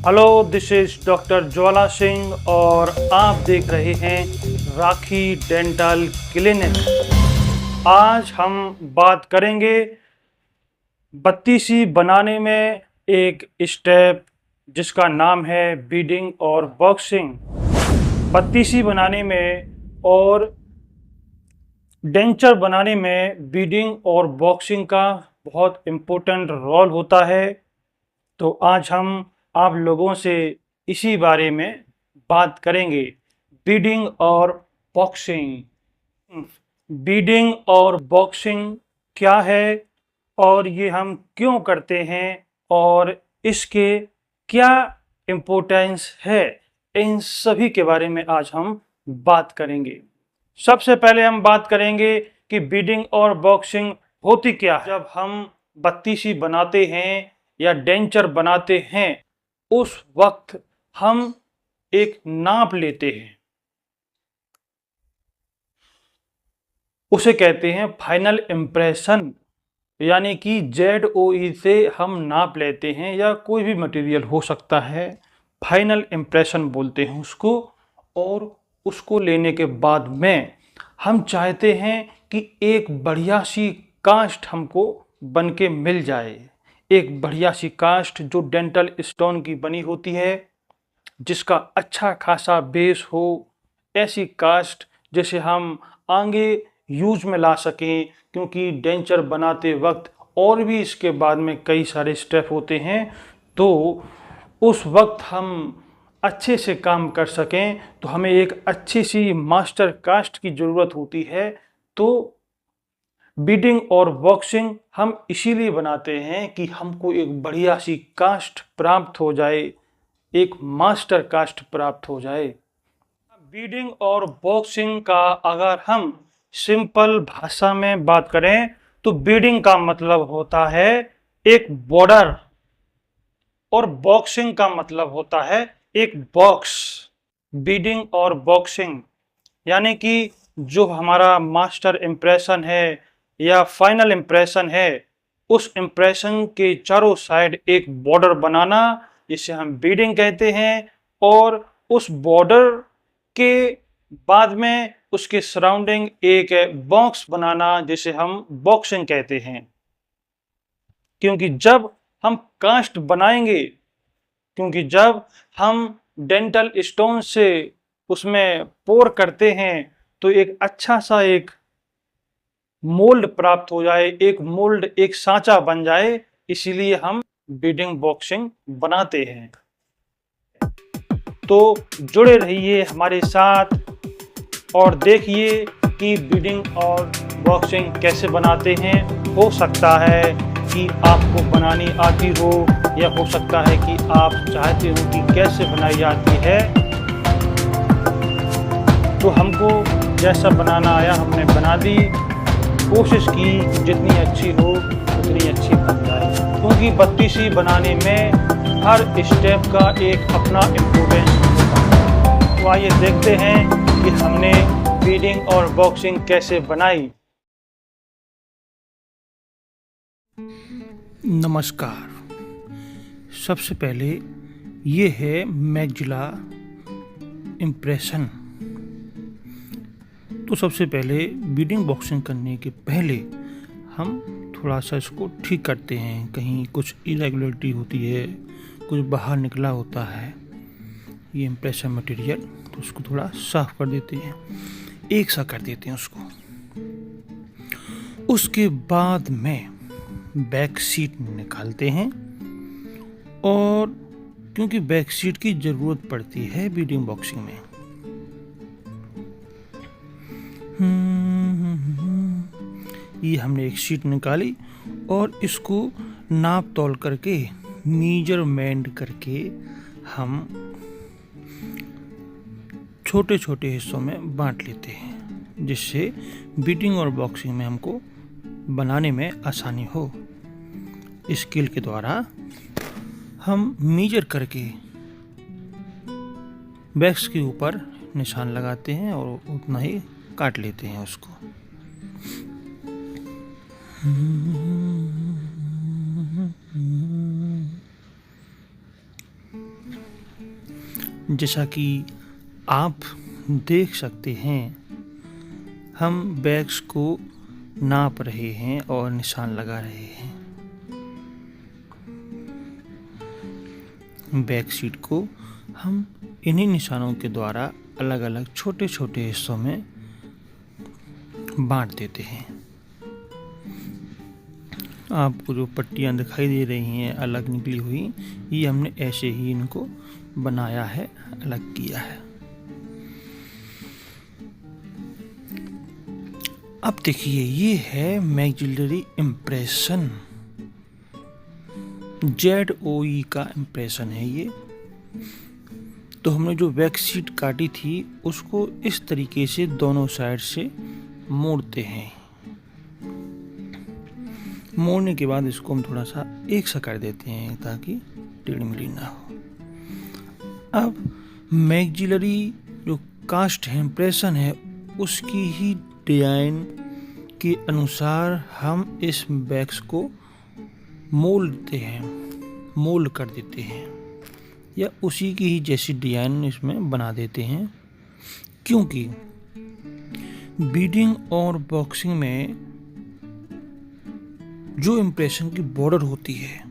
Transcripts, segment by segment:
Hello, this is doctor ज्वाला सिंह और आप देख रहे हैं राखी डेंटल क्लिनिक। आज हम बात करेंगे बत्तीसी बनाने में एक स्टेप जिसका नाम है बीडिंग और बॉक्सिंग। बत्तीसी बनाने में और डेंचर बनाने में बीडिंग और बॉक्सिंग का बहुत इम्पोर्टेंट रोल होता है। तो आज हम आप लोगों से इसी बारे में बात करेंगे, बीडिंग और बॉक्सिंग। बीडिंग और बॉक्सिंग क्या है और ये हम क्यों करते हैं और इसके क्या इम्पोर्टेंस है, इन सभी के बारे में आज हम बात करेंगे। सबसे पहले हम बात करेंगे कि बीडिंग और बॉक्सिंग होती क्या है। जब हम बत्तीसी बनाते हैं या डेंचर बनाते हैं उस वक्त हम एक नाप लेते हैं, उसे कहते हैं फाइनल इम्प्रेशन, यानी कि ZOE से हम नाप लेते हैं या कोई भी मटेरियल हो सकता है, फाइनल इम्प्रेशन बोलते हैं उसको। और उसको लेने के बाद में हम चाहते हैं कि एक बढ़िया सी कास्ट हमको बन के मिल जाए, एक बढ़िया सी कास्ट जो डेंटल स्टोन की बनी होती है, जिसका अच्छा खासा बेस हो, ऐसी कास्ट जिसे हम आगे यूज में ला सकें। क्योंकि डेंचर बनाते वक्त और भी इसके बाद में कई सारे स्टेप होते हैं, तो उस वक्त हम अच्छे से काम कर सकें तो हमें एक अच्छी सी मास्टर कास्ट की ज़रूरत होती है। तो बीडिंग और बॉक्सिंग हम इसीलिए बनाते हैं कि हमको एक बढ़िया सी कास्ट प्राप्त हो जाए, एक मास्टर कास्ट प्राप्त हो जाए। बीडिंग और बॉक्सिंग का अगर हम सिंपल भाषा में बात करें तो बीडिंग का मतलब होता है एक बॉर्डर और बॉक्सिंग का मतलब होता है एक बॉक्स। बीडिंग और बॉक्सिंग यानी कि जो हमारा मास्टर इम्प्रेशन है या फाइनल इम्प्रेशन है, उस इम्प्रेशन के चारों साइड एक बॉर्डर बनाना, जिसे हम बीडिंग कहते हैं। और उस बॉर्डर के बाद में उसके सराउंडिंग एक बॉक्स बनाना, जिसे हम बॉक्सिंग कहते हैं। क्योंकि जब हम कास्ट बनाएंगे, क्योंकि जब हम डेंटल स्टोन से उसमें पोर करते हैं तो एक अच्छा सा एक मोल्ड प्राप्त हो जाए, एक मोल्ड, एक सांचा बन जाए, इसीलिए हम बीडिंग बॉक्सिंग बनाते हैं। तो जुड़े रहिए हमारे साथ और देखिए कि बीडिंग और बॉक्सिंग कैसे बनाते हैं। हो सकता है कि आपको बनानी आती हो या हो सकता है कि आप चाहते हो कि कैसे बनाई जाती है। तो हमको जैसा बनाना आया हमने बना दी, कोशिश की जितनी अच्छी हो उतनी अच्छी बन जाए। क्योंकि बत्तीसी बनाने में हर स्टेप का एक अपना इम्पोर्टेंस होता है। तो आइए देखते हैं कि हमने बीडिंग और बॉक्सिंग कैसे बनाई। नमस्कार। सबसे पहले ये है मैक्सिला इम्प्रेशन। तो सबसे पहले बीडिंग बॉक्सिंग करने के पहले हम थोड़ा सा इसको ठीक करते हैं। कहीं कुछ इरेगुलरिटी होती है, कुछ बाहर निकला होता है ये इम्प्रेशन मटेरियल, तो उसको थोड़ा साफ कर देते हैं, एक सा कर देते हैं उसको। उसके बाद में बैक सीट निकालते हैं, और क्योंकि बैक सीट की ज़रूरत पड़ती है बीडिंग बॉक्सिंग में, ये हमने एक शीट निकाली और इसको नाप तोल करके, मेजरमेंट करके हम छोटे छोटे हिस्सों में बांट लेते हैं, जिससे बीडिंग और बॉक्सिंग में हमको बनाने में आसानी हो। स्केल के द्वारा हम मेजर करके बैक्स के ऊपर निशान लगाते हैं और उतना ही काट लेते हैं उसको। जैसा कि आप देख सकते हैं, हम बैग्स को नाप रहे हैं और निशान लगा रहे हैं। बैक सीट को हम इन्हीं निशानों के द्वारा अलग अलग छोटे छोटे हिस्सों में बांट देते हैं। आपको जो पट्टियां दिखाई दे रही हैं अलग निकली हुई, ये हमने ऐसे ही इनको बनाया है, अलग किया है। अब देखिए, ये है मैक्सिलरी इम्प्रेशन, ZOE का इम्प्रेशन है ये। तो हमने जो बैक सीट काटी थी उसको इस तरीके से दोनों साइड से मोड़ते हैं। मोड़ने के बाद इसको हम थोड़ा सा एक सा कर देते हैं ताकि टेढ़ी-मेढ़ी ना हो। अब मैक्सिलरी जो कास्ट है, इम्प्रेशन है, उसकी ही डिजाइन के अनुसार हम इस बैग्स को मोल्ड कर देते हैं, या उसी की ही जैसी डिजाइन इसमें बना देते हैं। क्योंकि बीडिंग और बॉक्सिंग में जो इम्प्रेशन की बॉर्डर होती है,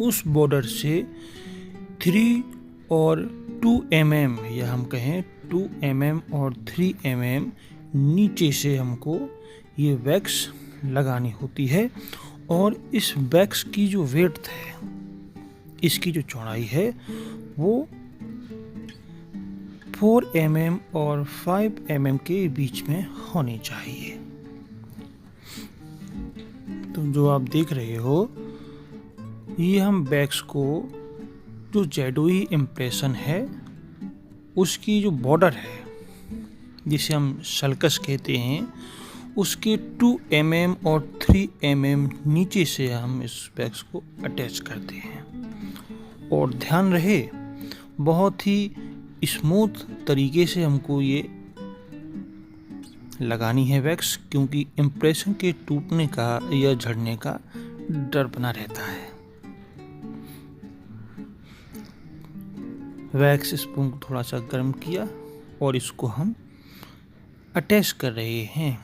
उस बॉर्डर से 3 और 2 mm, या हम कहें 2 mm और 3 mm नीचे से हमको ये वैक्स लगानी होती है। और इस वैक्स की जो विड्थ है, इसकी जो चौड़ाई है, वो 4 mm और 5 mm के बीच में होनी चाहिए। तो जो आप देख रहे हो, ये हम बैग्स को जो ZOE इम्प्रेशन है उसकी जो बॉर्डर है, जिसे हम सल्कस कहते हैं, उसके 2 mm और 3 mm नीचे से हम इस बैग्स को अटैच करते हैं। और ध्यान रहे, बहुत ही स्मूथ तरीके से हमको ये लगानी है वैक्स, क्योंकि इम्प्रेशन के टूटने का या झड़ने का डर बना रहता है। वैक्स स्पून को थोड़ा सा गर्म किया और इसको हम अटैच कर रहे हैं,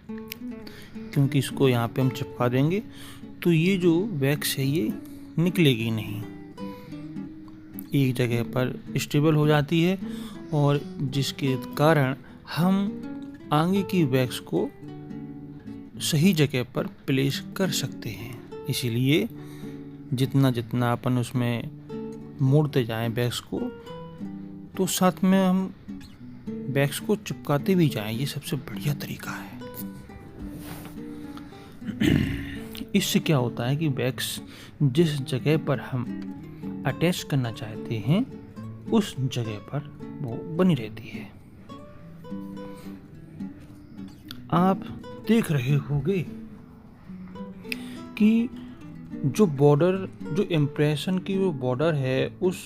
क्योंकि इसको यहाँ पे हम चिपका देंगे तो ये जो वैक्स है ये निकलेगी नहीं, एक जगह पर स्टेबल हो जाती है, और जिसके कारण हम आगे की वैक्स को सही जगह पर प्लेस कर सकते हैं। इसीलिए जितना जितना अपन उसमें मोड़ते जाएं बैग्स को, तो साथ में हम बैग्स को चिपकाते भी जाएं। ये सबसे बढ़िया तरीका है। इससे क्या होता है कि बैग्स जिस जगह पर हम अटैच करना चाहते हैं उस जगह पर वो बनी रहती है। आप देख रहे होंगे कि जो बॉर्डर, जो इम्प्रेशन की वो बॉर्डर है, उस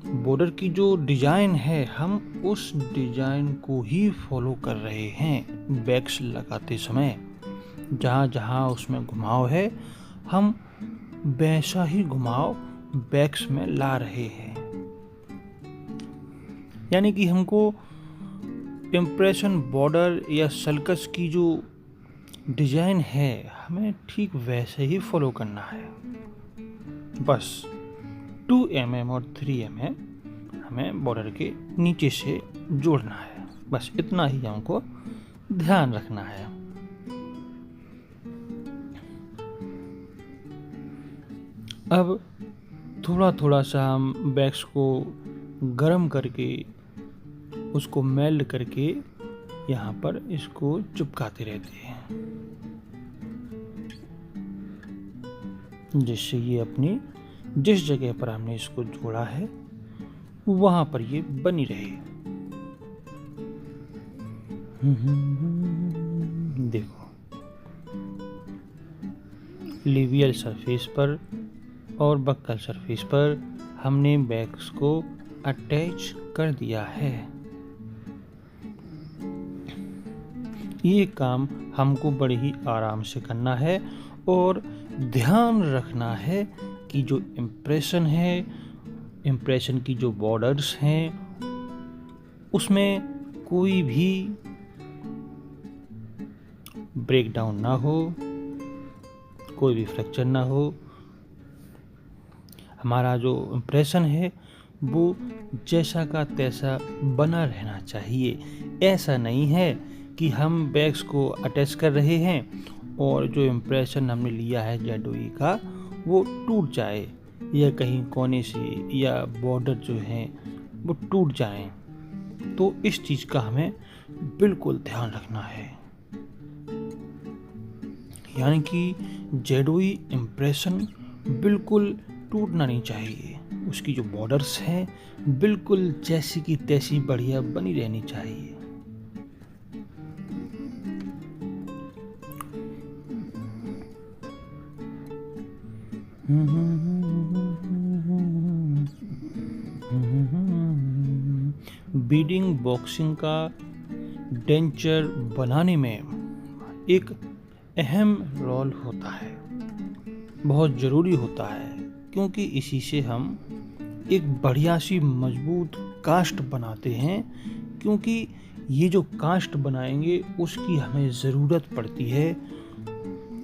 बॉर्डर की जो डिजाइन है, हम उस डिजाइन को ही फॉलो कर रहे हैं। बैग्स लगाते समय जहाँ जहाँ उसमें घुमाव है, हम वैसा ही घुमाव बैग्स में ला रहे हैं। यानी कि हमको इम्प्रेशन बॉर्डर या सल्कस की जो डिजाइन है, हमें ठीक वैसे ही फॉलो करना है। बस 2 mm और 3 mm हमें बॉर्डर के नीचे से जोड़ना है। बस इतना ही हमको ध्यान रखना है। अब थोड़ा थोड़ा सा हम बैग्स को गर्म करके, उसको मेल्ट करके यहाँ पर इसको चिपकाते रहते हैं, जिससे ये अपनी जिस जगह पर हमने इसको जोड़ा है वहाँ पर ये बनी रहे। देखो, लिवियल सरफेस पर और बक्कल सरफेस पर हमने बैग्स को अटैच कर दिया है। ये काम हमको बड़े ही आराम से करना है और ध्यान रखना है की जो इम्प्रेशन है, इम्प्रेशन की जो बॉर्डर्स हैं, उसमें कोई भी ब्रेकडाउन ना हो, कोई भी फ्रैक्चर ना हो। हमारा जो इम्प्रेशन है वो जैसा का तैसा बना रहना चाहिए। ऐसा नहीं है कि हम बैग्स को अटैच कर रहे हैं और जो इम्प्रेशन हमने लिया है ZOE का वो टूट जाए, या कहीं कोने से या बॉर्डर जो हैं वो टूट जाएं। तो इस चीज़ का हमें बिल्कुल ध्यान रखना है, यानी कि ZOE इम्प्रेशन बिल्कुल टूटना नहीं चाहिए। उसकी जो बॉर्डर्स हैं बिल्कुल जैसी की तैसी बढ़िया बनी रहनी चाहिए। बीडिंग बॉक्सिंग का डेंचर बनाने में एक अहम रोल होता है, बहुत ज़रूरी होता है, क्योंकि इसी से हम एक बढ़िया सी मजबूत कास्ट बनाते हैं। क्योंकि ये जो कास्ट बनाएंगे उसकी हमें ज़रूरत पड़ती है।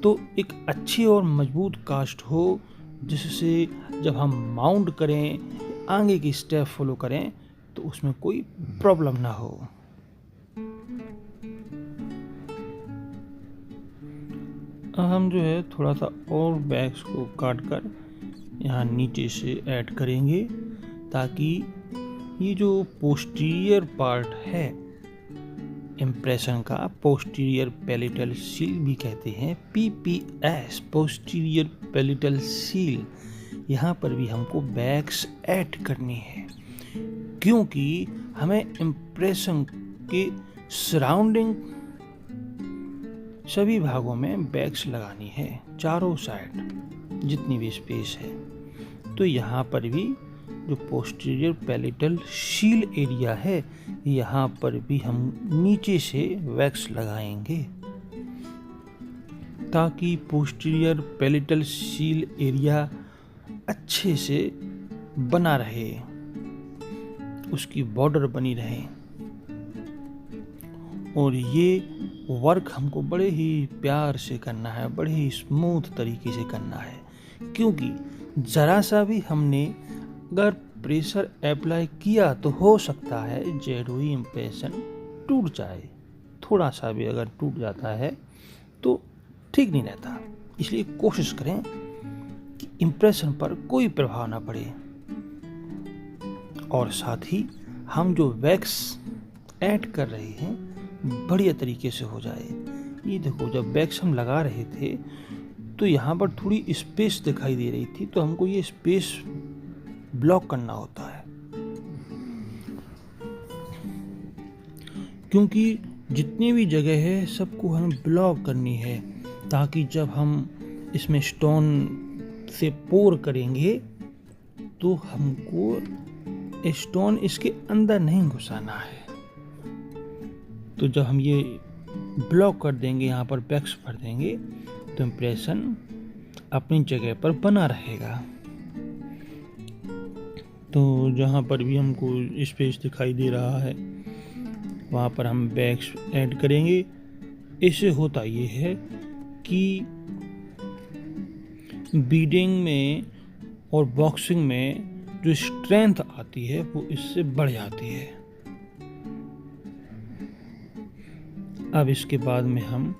तो एक अच्छी और मजबूत कास्ट हो जिससे जब हम माउंट करें, आगे की स्टेप फॉलो करें, तो उसमें कोई प्रॉब्लम ना हो। हम जो है थोड़ा सा और बैग्स को काट कर यहाँ नीचे से ऐड करेंगे, ताकि ये जो पोस्टीरियर पार्ट है इम्प्रेशन का, पोस्टीरियर पैलेटल सील भी कहते हैं, PPS पोस्टीरियर पैलेटल सील, यहाँ पर भी हमको बैग्स ऐड करनी है। क्योंकि हमें इम्प्रेशन के सराउंडिंग सभी भागों में बैग्स लगानी है, चारों साइड जितनी भी स्पेस है। तो यहाँ पर भी जो पोस्टीरियर पैलेटल शील एरिया है, यहाँ पर भी हम नीचे से वैक्स लगाएंगे, ताकि पोस्टीरियर पैलेटल शील एरिया अच्छे से बना रहे, उसकी बॉर्डर बनी रहे। और ये वर्क हमको बड़े ही प्यार से करना है, बड़े ही स्मूथ तरीके से करना है। क्योंकि ज़रा सा भी हमने अगर प्रेशर अप्लाई किया तो हो सकता है ZOE इम्प्रेशन टूट जाए। थोड़ा सा भी अगर टूट जाता है तो ठीक नहीं रहता। इसलिए कोशिश करें कि इम्प्रेशन पर कोई प्रभाव ना पड़े। और साथ ही हम जो वैक्स ऐड कर रहे हैं बढ़िया तरीके से हो जाए। ये देखो, जब वैक्स हम लगा रहे थे तो यहाँ पर थोड़ी स्पेस दिखाई दे रही थी, तो हमको ये स्पेस ब्लॉक करना होता है। क्योंकि जितनी भी जगह है सबको हमें ब्लॉक करनी है, ताकि जब हम इसमें स्टोन से पोर करेंगे तो हमको स्टोन इसके अंदर नहीं घुसाना है। तो जब हम ये ब्लॉक कर देंगे, यहाँ पर बैक्स भर देंगे, तो इम्प्रेशन अपनी जगह पर बना रहेगा। तो जहाँ पर भी हमको स्पेस दिखाई दे रहा है वहाँ पर हम बैक्स ऐड करेंगे। इससे होता ये है कि बीडिंग में और बॉक्सिंग में जो स्ट्रेंथ आती है वो इससे बढ़ जाती है। अब इसके बाद में हम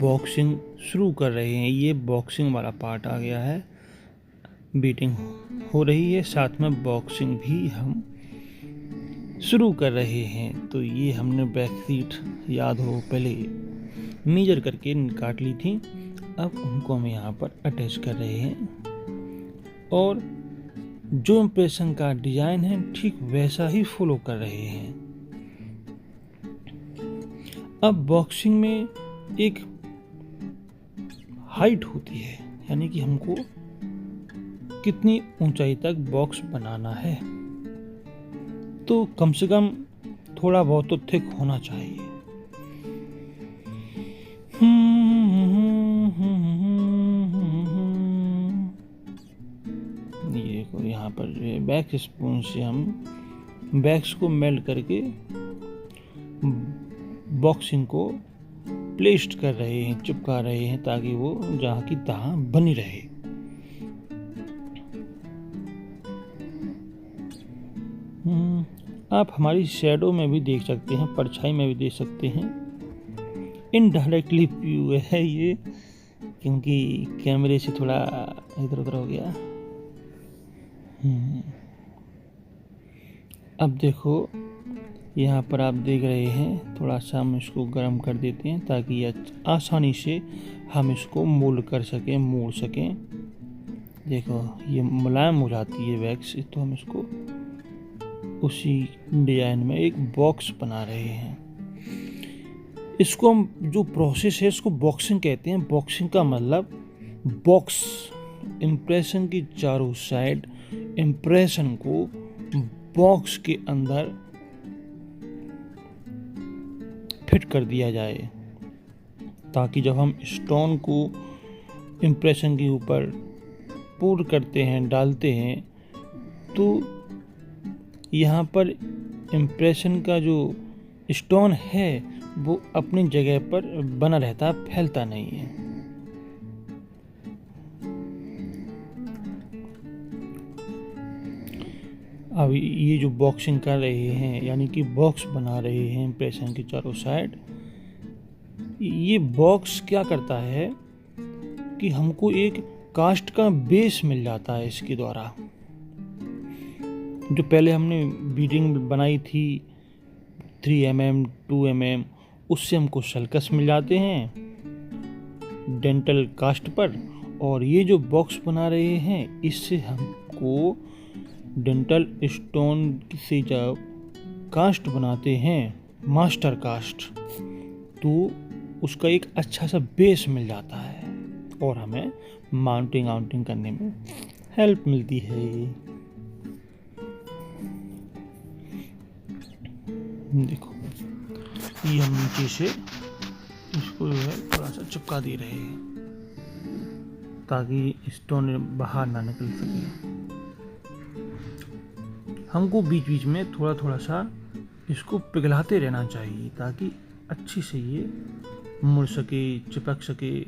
बॉक्सिंग शुरू कर रहे हैं। ये बॉक्सिंग वाला पार्ट आ गया है, बीटिंग हो रही है, साथ में बॉक्सिंग भी हम शुरू कर रहे हैं। तो ये हमने बैक सीट, याद हो, पहले मेजर करके काट ली थी। अब उनको हम यहाँ पर अटैच कर रहे हैं और जो इम्प्रेशन का डिज़ाइन है ठीक वैसा ही फॉलो कर रहे हैं। अब बॉक्सिंग में एक हाइट होती है, यानी कि हमको कितनी ऊंचाई तक बॉक्स बनाना है। तो कम से कम थोड़ा बहुत तो थिक होना चाहिए। देखो यहाँ पर जो है वैक्स स्पून से हम वैक्स को मेल्ट करके बॉक्सिंग को प्लेस्ड कर रहे हैं, चिपका रहे हैं, ताकि वो जहाँ की तहाँ बनी रहे। आप हमारी शैडो में भी देख सकते हैं, परछाई में भी देख सकते हैं। इनडायरेक्टली व्यू है ये, क्योंकि कैमरे से थोड़ा इधर उधर हो गया। अब देखो यहाँ पर आप देख रहे हैं, थोड़ा सा हम इसको गर्म कर देते हैं ताकि यह आसानी से हम इसको मोल्ड कर सकें, मोड़ सकें। देखो ये मुलायम हो जाती है वैक्स, तो हम इसको उसी डिजाइन में एक बॉक्स बना रहे हैं। इसको हम जो प्रोसेस है इसको बॉक्सिंग कहते हैं। बॉक्सिंग का मतलब बॉक्स, इम्प्रेशन की चारों साइड इम्प्रेशन को बॉक्स के अंदर फिट कर दिया जाए, ताकि जब हम स्टोन को इम्प्रेशन के ऊपर पूर करते हैं, डालते हैं, तो यहाँ पर इम्प्रेशन का जो स्टोन है वो अपनी जगह पर बना रहता, फैलता नहीं है। अब ये जो बॉक्सिंग कर रहे हैं, यानी कि बॉक्स बना रहे हैं इम्प्रेशन के चारों साइड, ये बॉक्स क्या करता है कि हमको एक कास्ट का बेस मिल जाता है इसके द्वारा। जो पहले हमने बीडिंग बनाई थी 3 mm 2 mm, उससे हमको सल्कस मिल जाते हैं डेंटल कास्ट पर, और ये जो बॉक्स बना रहे हैं इससे हमको डेंटल स्टोन से जब कास्ट बनाते हैं, मास्टर कास्ट, तो उसका एक अच्छा सा बेस मिल जाता है और हमें माउंटिंग करने में हेल्प मिलती है। देखो ये हम नीचे से इसको जो है थोड़ा सा चिपका दे रहे हैं ताकि स्टोन बाहर ना निकल सके। हमको बीच बीच में थोड़ा थोड़ा सा इसको पिघलाते रहना चाहिए ताकि अच्छी से ये मुड़ सके, चिपक सके।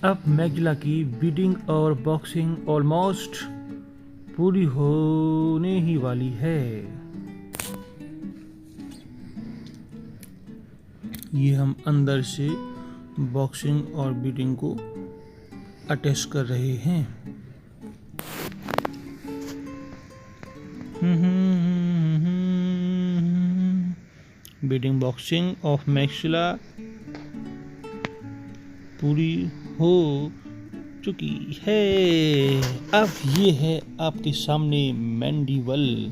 अब मैग्जिला की बीडिंग और बॉक्सिंग ऑलमोस्ट पूरी होने ही वाली है। ये हम अंदर से बॉक्सिंग और बीडिंग को अटैच कर रहे हैं। बीडिंग बॉक्सिंग ऑफ मैक्सिला पूरी हो चुकी है। अब ये है आपके सामने मैंडिबल,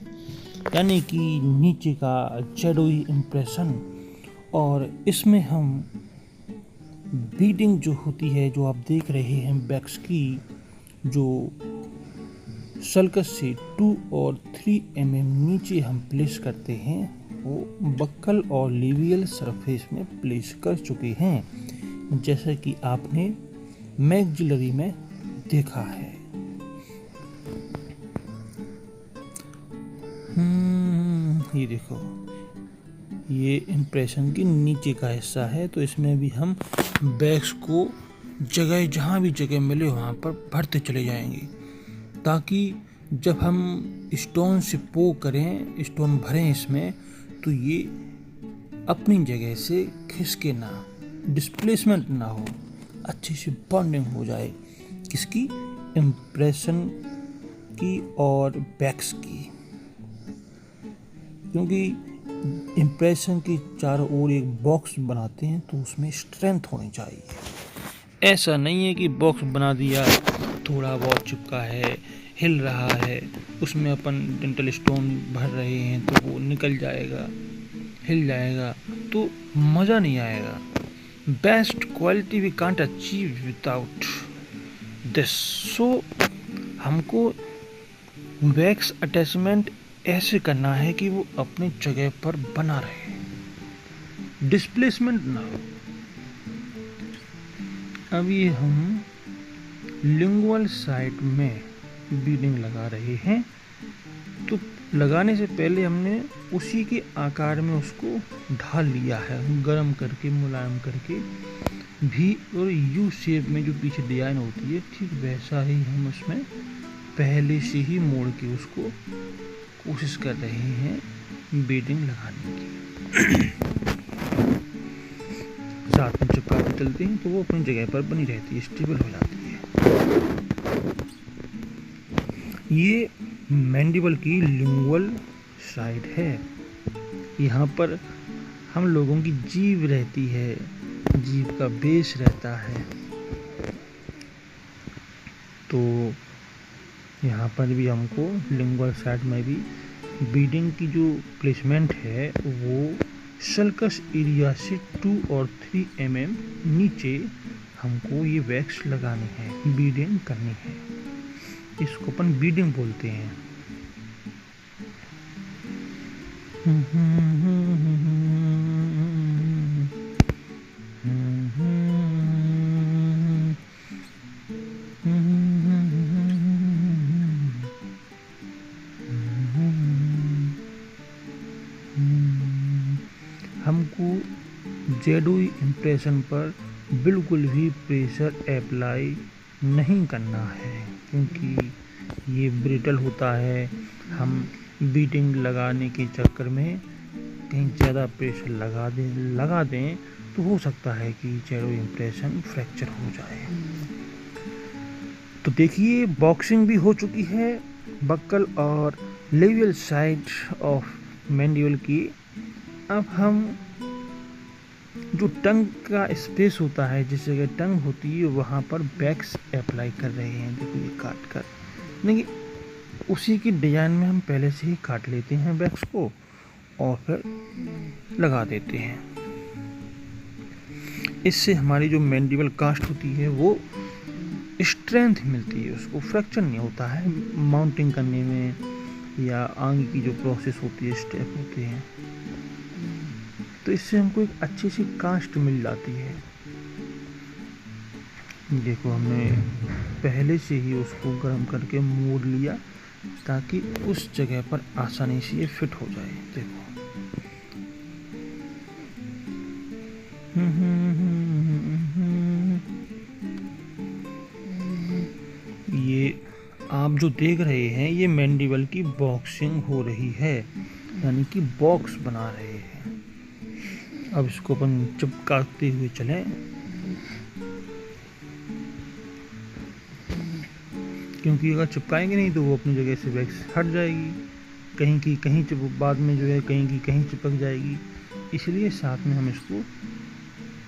यानी कि नीचे का शैडोई इम्प्रेशन, और इसमें हम बीडिंग जो होती है, जो आप देख रहे हैं वैक्स की, जो सल्कस से 2 और 3 mm नीचे हम प्लेस करते हैं, वो बक्कल और लेबियल सरफेस में प्लेस कर चुके हैं, जैसा कि आपने मैग्जिलरी में देखा है। ये देखो, ये इम्प्रेशन की नीचे का हिस्सा है, तो इसमें भी हम बैग्स को जगह जहाँ भी जगह मिले वहाँ पर भरते चले जाएंगे, ताकि जब हम स्टोन से पो करें, स्टोन भरें इसमें, तो ये अपनी जगह से खिसके ना, डिस्प्लेसमेंट ना हो, अच्छी सी बॉन्डिंग हो जाए किसकी, इम्प्रेशन की और बैग्स की। क्योंकि इम्प्रेशन की चारों ओर एक बॉक्स बनाते हैं तो उसमें स्ट्रेंथ होनी चाहिए। ऐसा नहीं है कि बॉक्स बना दिया, थोड़ा बहुत चिपका है, हिल रहा है, उसमें अपन डेंटल स्टोन भर रहे हैं तो वो निकल जाएगा, हिल जाएगा, तो मज़ा नहीं आएगा। Best quality we can't achieve without this. So हमको वैक्स अटैचमेंट ऐसे करना है कि वो अपनी जगह पर बना रहे, डिस्प्लेसमेंट ना हो। अब ये हम लिंगुअल साइड में बीडिंग लगा रहे हैं। तो लगाने से पहले हमने उसी के आकार में उसको ढाल लिया है, गरम करके, मुलायम करके। भी और यू शेप में जो पीछे डिजाइन होती है, ठीक वैसा ही हम उसमें पहले से ही मोड़ के उसको कोशिश कर रहे हैं बीडिंग लगाने की। साथ में चिपका के चलते हैं तो वो अपनी जगह पर बनी रहती है, स्टेबल हो जाती है। ये मैंडिबल की लिंगुअल साइड है। यहाँ पर हम लोगों की जीभ रहती है, जीभ का बेस रहता है। तो यहाँ पर भी हमको लिंगुअल साइड में भी बीडिंग की जो प्लेसमेंट है वो सल्कस एरिया से 2 और 3 mm नीचे हमको ये वैक्स लगानी है, बीडिंग करनी है। इसको अपन बीडिंग बोलते हैं। हमको जेडोई इम्प्रेशन पर बिल्कुल भी प्रेशर अप्लाई नहीं करना है, क्योंकि ये ब्रिटल होता है। हम बीडिंग लगाने के चक्कर में कहीं ज़्यादा प्रेशर लगा दें तो हो सकता है कि जेडोई इम्प्रेशन फ्रैक्चर हो जाए। तो देखिए, बॉक्सिंग भी हो चुकी है बक्कल और लेवियल साइड ऑफ मैंडिबल की। अब हम जो टंग का स्पेस होता है, जिस जगह टंग होती है, वहाँ पर वैक्स अप्लाई कर रहे हैं। देखो ये काट कर, नहीं उसी की डिजाइन में हम पहले से ही काट लेते हैं वैक्स को और फिर लगा देते हैं। इससे हमारी जो मैंडिबल कास्ट होती है वो स्ट्रेंथ मिलती है, उसको फ्रैक्चर नहीं होता है माउंटिंग करने में, या आगे की जो प्रोसेस होती है, स्टेप होते हैं। तो इससे हमको एक अच्छी सी कास्ट मिल जाती है। देखो, हमने पहले से ही उसको गर्म करके मोड़ लिया ताकि उस जगह पर आसानी से ये फिट हो जाए। देखो, ये आप जो देख रहे हैं ये मैंडिबल की बॉक्सिंग हो रही है, यानी कि बॉक्स बना रहे हैं। अब इसको अपन चिपकाते हुए चलें, क्योंकि अगर चिपकाएंगे नहीं तो वो अपनी जगह से वैक्स हट जाएगी, कहीं की कहीं बाद में जो है कहीं की कहीं चिपक जाएगी। इसलिए साथ में हम इसको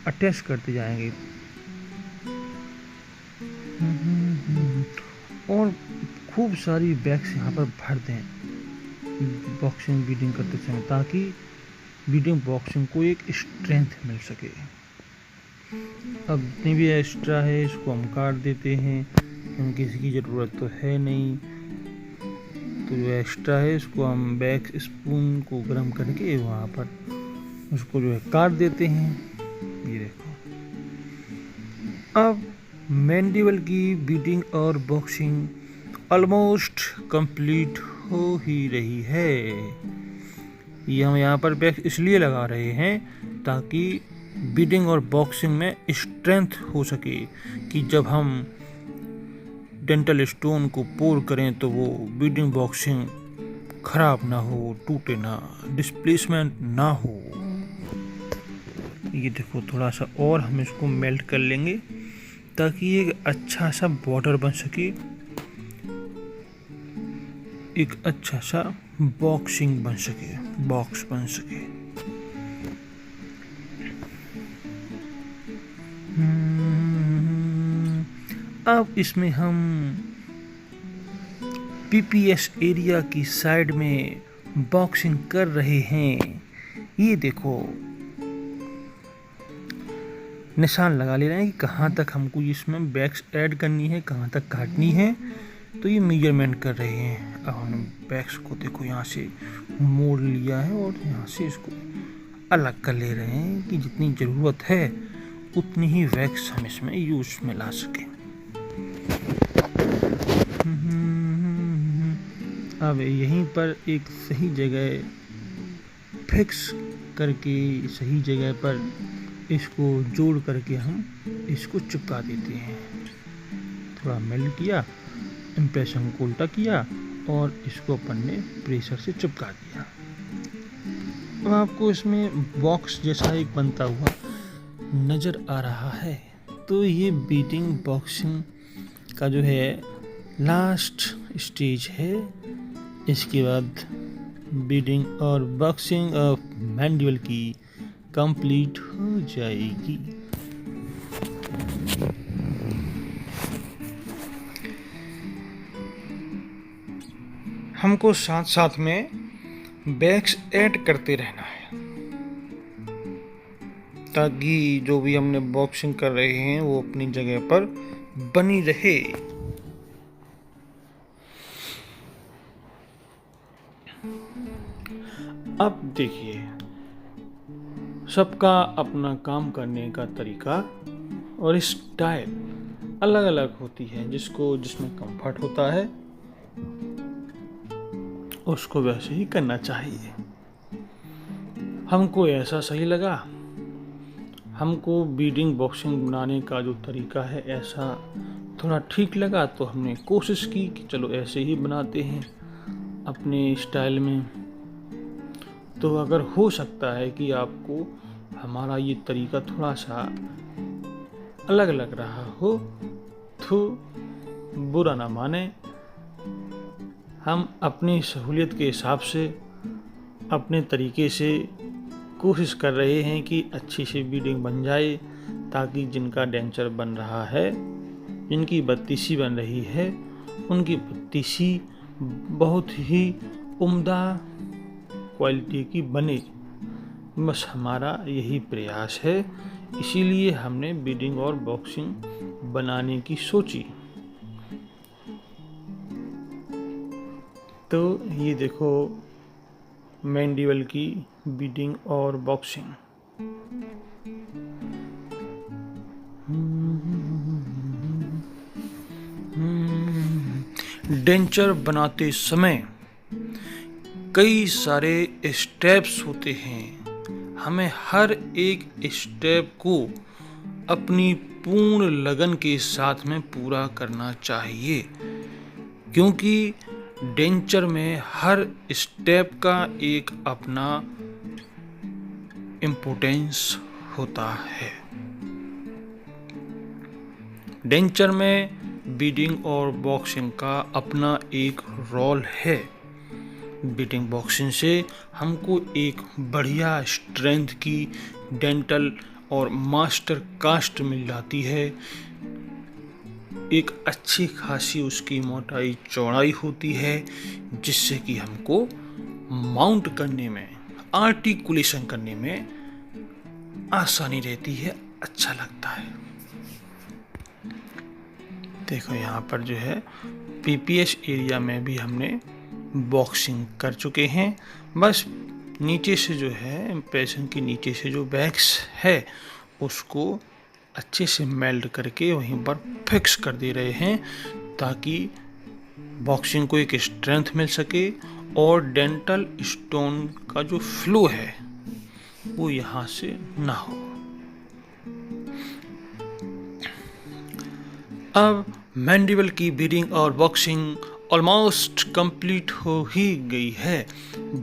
अटैच करते जाएंगे और खूब सारी वैक्स यहाँ पर भर दें बॉक्सिंग बीडिंग करते समय, ताकि बीडिंग बॉक्सिंग को एक स्ट्रेंथ मिल सके। अब जितनी भी एक्स्ट्रा है इसको हम काट देते हैं, क्योंकि इसकी ज़रूरत तो है नहीं। तो जो एक्स्ट्रा है इसको हम बैक स्पून को गर्म करके वहाँ पर उसको जो है काट देते हैं। ये देखो, अब मैंडिबल की बीडिंग और बॉक्सिंग ऑलमोस्ट कंप्लीट हो ही रही है। ये हम यहाँ पर बैक इसलिए लगा रहे हैं ताकि बीडिंग और बॉक्सिंग में स्ट्रेंथ हो सके, कि जब हम डेंटल स्टोन को पोर करें तो वो बीडिंग बॉक्सिंग खराब ना हो, टूटे ना, डिस्प्लेसमेंट ना हो। ये देखो, थोड़ा सा और हम इसको मेल्ट कर लेंगे ताकि एक अच्छा सा बॉर्डर बन सके, एक अच्छा सा बॉक्सिंग बन सके, बॉक्स बन सके। अब इसमें हम पीपीएस एरिया की साइड में बॉक्सिंग कर रहे हैं। ये देखो, निशान लगा ले रहे हैं कि कहाँ तक हमको इसमें वैक्स ऐड करनी है, कहाँ तक काटनी है। तो ये मेजरमेंट कर रहे हैं। अब हमने वैक्स को देखो यहाँ से मोड़ लिया है और यहाँ से इसको अलग कर ले रहे हैं कि जितनी ज़रूरत है उतनी ही वैक्स हम इसमें यूज में ला सकें। अब यहीं पर एक सही जगह फिक्स करके, सही जगह पर इसको जोड़ करके हम इसको चिपका देते हैं। थोड़ा मेल्ट किया, इम्प्रेशन को उल्टा किया और इसको अपन ने प्रेशर से चिपका दिया। अब आपको इसमें बॉक्स जैसा एक बनता हुआ नज़र आ रहा है। तो ये बीडिंग बॉक्सिंग का जो है लास्ट स्टेज है। इसके बाद बीडिंग और बॉक्सिंग ऑफ मैंडिबल की कंप्लीट हो जाएगी। हमको साथ साथ में बैग्स ऐड करते रहना है ताकि जो भी हमने बॉक्सिंग कर रहे हैं वो अपनी जगह पर बनी रहे। अब देखिए, सबका अपना काम करने का तरीका और स्टाइल अलग अलग होती है। जिसमें कंफर्ट होता है उसको वैसे ही करना चाहिए। हमको ऐसा सही लगा, हमको बीडिंग बॉक्सिंग बनाने का जो तरीका है ऐसा थोड़ा ठीक लगा, तो हमने कोशिश की कि चलो ऐसे ही बनाते हैं अपने स्टाइल में। तो अगर हो सकता है कि आपको हमारा ये तरीका थोड़ा सा अलग लग रहा हो तो बुरा ना माने। हम अपनी सहूलियत के हिसाब से अपने तरीके से कोशिश कर रहे हैं कि अच्छी सी बीडिंग बन जाए, ताकि जिनका डेंचर बन रहा है, जिनकी बत्तीसी बन रही है, उनकी बत्तीसी बहुत ही उम्दा क्वालिटी की बने। बस हमारा यही प्रयास है, इसीलिए हमने बीडिंग और बॉक्सिंग बनाने की सोची। तो ये देखो मैंडिबल की बीडिंग और बॉक्सिंग। डेंचर बनाते समय कई सारे स्टेप्स होते हैं। हमें हर एक स्टेप को अपनी पूर्ण लगन के साथ में पूरा करना चाहिए, क्योंकि डेंचर में हर स्टेप का एक अपना इम्पोर्टेंस होता है। डेंचर में बीडिंग और बॉक्सिंग का अपना एक रोल है। बीडिंग बॉक्सिंग से हमको एक बढ़िया स्ट्रेंथ की डेंटल और मास्टर कास्ट मिल जाती है। एक अच्छी खासी उसकी मोटाई चौड़ाई होती है, जिससे कि हमको माउंट करने में, आर्टिकुलेशन करने में आसानी रहती है, अच्छा लगता है। देखो यहाँ पर जो है पीपीएस एरिया में भी हमने बॉक्सिंग कर चुके हैं। बस नीचे से जो है इम्प्रेशन के नीचे से जो बैग्स है उसको अच्छे से मेल्ट करके वहीं पर फिक्स कर दे रहे हैं, ताकि बॉक्सिंग को एक स्ट्रेंथ मिल सके और डेंटल स्टोन का जो फ्लो है वो यहाँ से ना हो। अब मैंडिबल की बीडिंग और बॉक्सिंग ऑलमोस्ट कंप्लीट हो ही गई है।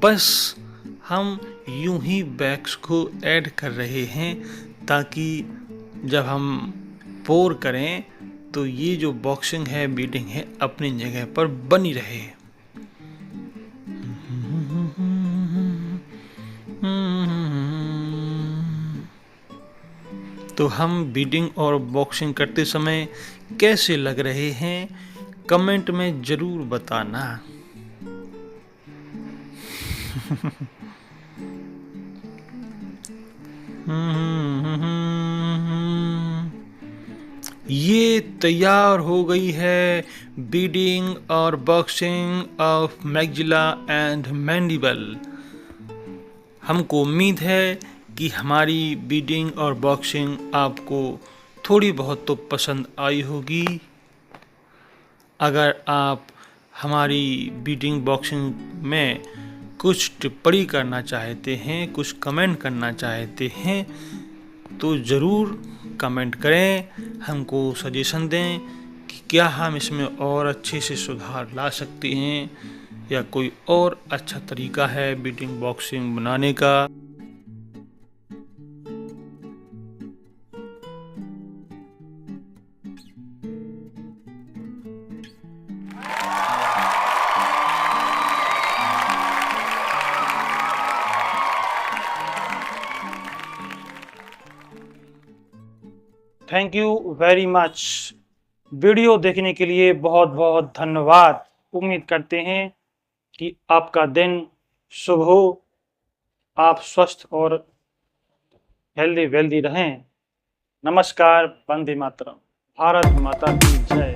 बस हम यूं ही बैग्स को ऐड कर रहे हैं, ताकि जब हम पोर करें तो ये जो बॉक्सिंग है, बीडिंग है, अपनी जगह पर बनी रहे। तो हम बीडिंग और बॉक्सिंग करते समय कैसे लग रहे हैं, कमेंट में जरूर बताना। ये तैयार हो गई है बीडिंग और boxing of maxilla and mandible. हमको उम्मीद है कि हमारी बीटिंग और बॉक्सिंग आपको थोड़ी बहुत तो पसंद आई होगी। अगर आप हमारी बीटिंग बॉक्सिंग में कुछ टिप्पणी करना चाहते हैं, कुछ कमेंट करना चाहते हैं, तो ज़रूर कमेंट करें, हमको सजेशन दें कि क्या हम इसमें और अच्छे से सुधार ला सकते हैं या कोई और अच्छा तरीका है बीटिंग बॉक्सिंग बनाने का। Thank you very much. Video देखने के लिए बहुत बहुत धन्यवाद। उम्मीद करते हैं कि आपका दिन शुभ हो, आप स्वस्थ और हेल्दी वेल्दी रहें। नमस्कार, वंदे मातरम, भारत माता की जय।